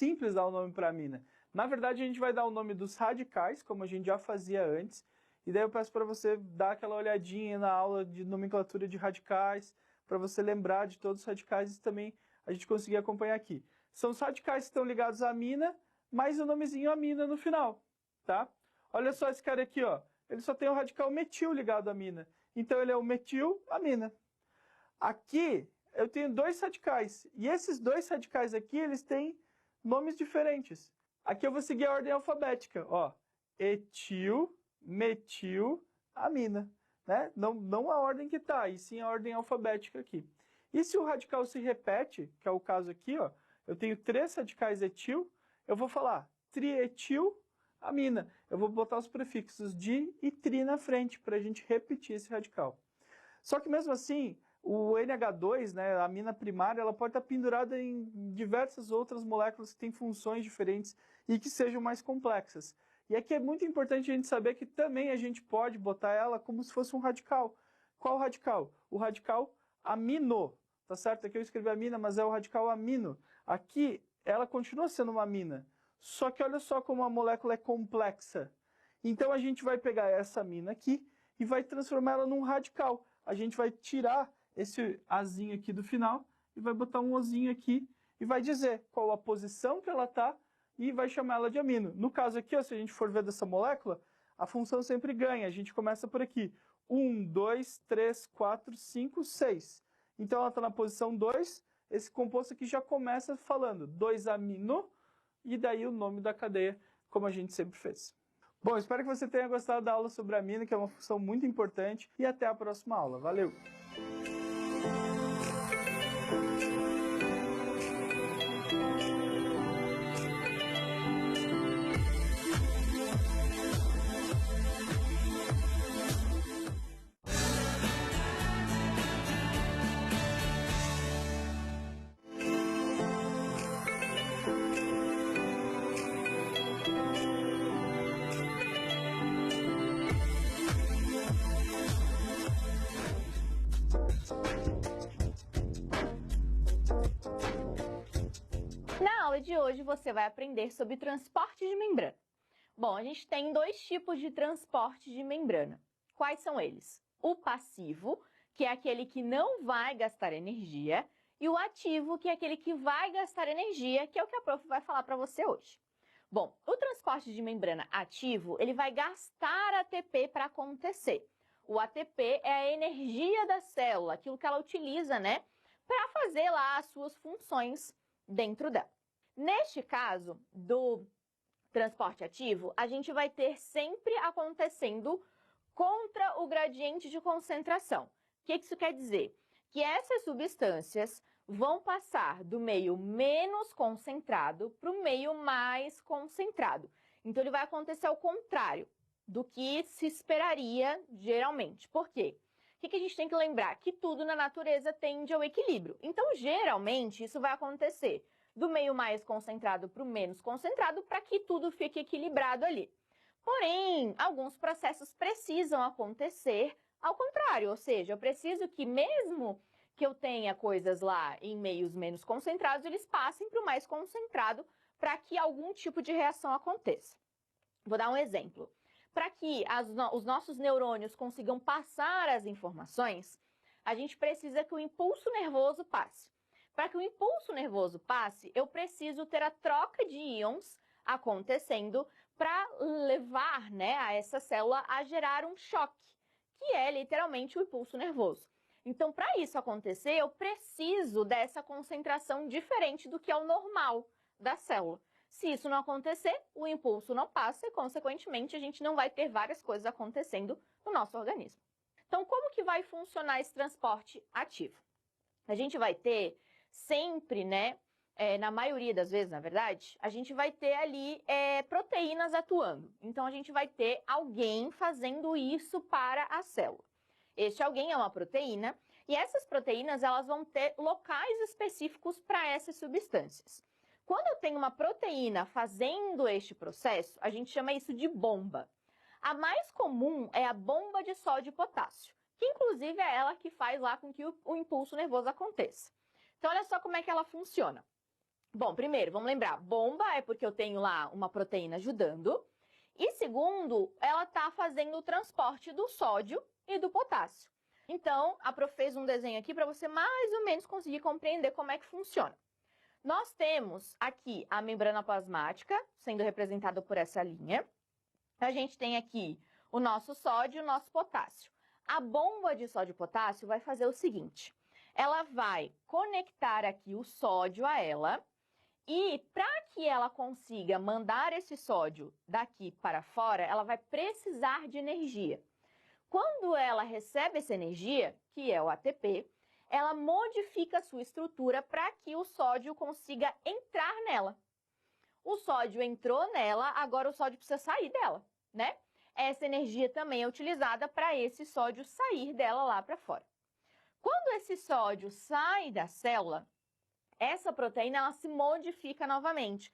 simples dar o nome para a amina. Na verdade, a gente vai dar o nome dos radicais, como a gente já fazia antes, e daí eu peço para você dar aquela olhadinha na aula de nomenclatura de radicais, para você lembrar de todos os radicais e também a gente conseguir acompanhar aqui. São os radicais que estão ligados à amina, mais o nomezinho amina no final, tá? Olha só esse cara aqui, ó. Ele só tem o radical metil ligado à amina. Então ele é o metil-amina. Aqui eu tenho dois radicais. E esses dois radicais aqui, eles têm nomes diferentes. Aqui eu vou seguir a ordem alfabética, ó. Etil, metil, amina. Né? Não a ordem que está, e sim a ordem alfabética aqui. E se o radical se repete, que é o caso aqui, ó, eu tenho 3 radicais etil, eu vou falar trietil-amina. Eu vou botar os prefixos di e tri na frente para a gente repetir esse radical. Só que mesmo assim, o NH2, né, a amina primária, ela pode estar pendurada em diversas outras moléculas que têm funções diferentes e que sejam mais complexas. E aqui é muito importante a gente saber que também a gente pode botar ela como se fosse um radical. Qual radical? O radical amino. Tá certo? Aqui eu escrevi amina, mas é o radical amino. Aqui ela continua sendo uma amina. Só que olha só como a molécula é complexa. Então a gente vai pegar essa amina aqui e vai transformar ela num radical. A gente vai tirar esse azinho aqui do final e vai botar um ozinho aqui e vai dizer qual a posição que ela está e vai chamar ela de amino. No caso aqui, ó, se a gente for ver dessa molécula, a função sempre ganha. A gente começa por aqui. 1, 2, 3, 4, 5, 6. Então ela está na posição 2. Esse composto aqui já começa falando 2-amino e daí o nome da cadeia, como a gente sempre fez. Bom, espero que você tenha gostado da aula sobre amino, que é uma função muito importante. E até a próxima aula. Valeu! Na aula de hoje você vai aprender sobre transporte de membrana. Bom, a gente tem 2 tipos de transporte de membrana. Quais são eles? O passivo, que é aquele que não vai gastar energia, e o ativo, que é aquele que vai gastar energia, que é o que a prof vai falar para você hoje. Bom, o transporte de membrana ativo, ele vai gastar ATP para acontecer. O ATP é a energia da célula, aquilo que ela utiliza, né, para fazer lá as suas funções dentro dela. Neste caso do transporte ativo, a gente vai ter sempre acontecendo contra o gradiente de concentração. O que isso quer dizer? Que essas substâncias vão passar do meio menos concentrado para o meio mais concentrado. Então, ele vai acontecer ao contrário do que se esperaria geralmente. Por quê? O que a gente tem que lembrar? Que tudo na natureza tende ao equilíbrio. Então, geralmente, isso vai acontecer do meio mais concentrado para o menos concentrado, para que tudo fique equilibrado ali. Porém, alguns processos precisam acontecer ao contrário, ou seja, eu preciso que mesmo que eu tenha coisas lá em meios menos concentrados, eles passem para o mais concentrado para que algum tipo de reação aconteça. Vou dar um exemplo. Para que os nossos neurônios consigam passar as informações, a gente precisa que o impulso nervoso passe. Para que o impulso nervoso passe, eu preciso ter a troca de íons acontecendo para levar, né, a essa célula a gerar um choque, que é literalmente o impulso nervoso. Então, para isso acontecer, eu preciso dessa concentração diferente do que é o normal da célula. Se isso não acontecer, o impulso não passa e, consequentemente, a gente não vai ter várias coisas acontecendo no nosso organismo. Então, como que vai funcionar esse transporte ativo? A gente vai ter sempre, né, na maioria das vezes, na verdade, a gente vai ter ali proteínas atuando. Então, a gente vai ter alguém fazendo isso para a célula. Este alguém é uma proteína e essas proteínas elas vão ter locais específicos para essas substâncias. Quando eu tenho uma proteína fazendo este processo, a gente chama isso de bomba. A mais comum é a bomba de sódio e potássio, que inclusive é ela que faz lá com que o impulso nervoso aconteça. Então, olha só como é que ela funciona. Bom, primeiro, vamos lembrar, bomba é porque eu tenho lá uma proteína ajudando. E segundo, ela está fazendo o transporte do sódio e do potássio. Então, a Prof fez um desenho aqui para você mais ou menos conseguir compreender como é que funciona. Nós temos aqui a membrana plasmática, sendo representada por essa linha. A gente tem aqui o nosso sódio e o nosso potássio. A bomba de sódio e potássio vai fazer o seguinte, ela vai conectar aqui o sódio a ela, e para que ela consiga mandar esse sódio daqui para fora, ela vai precisar de energia. Quando ela recebe essa energia, que é o ATP, ela modifica a sua estrutura para que o sódio consiga entrar nela. O sódio entrou nela, agora o sódio precisa sair dela, né? Essa energia também é utilizada para esse sódio sair dela lá para fora. Quando esse sódio sai da célula, essa proteína ela se modifica novamente.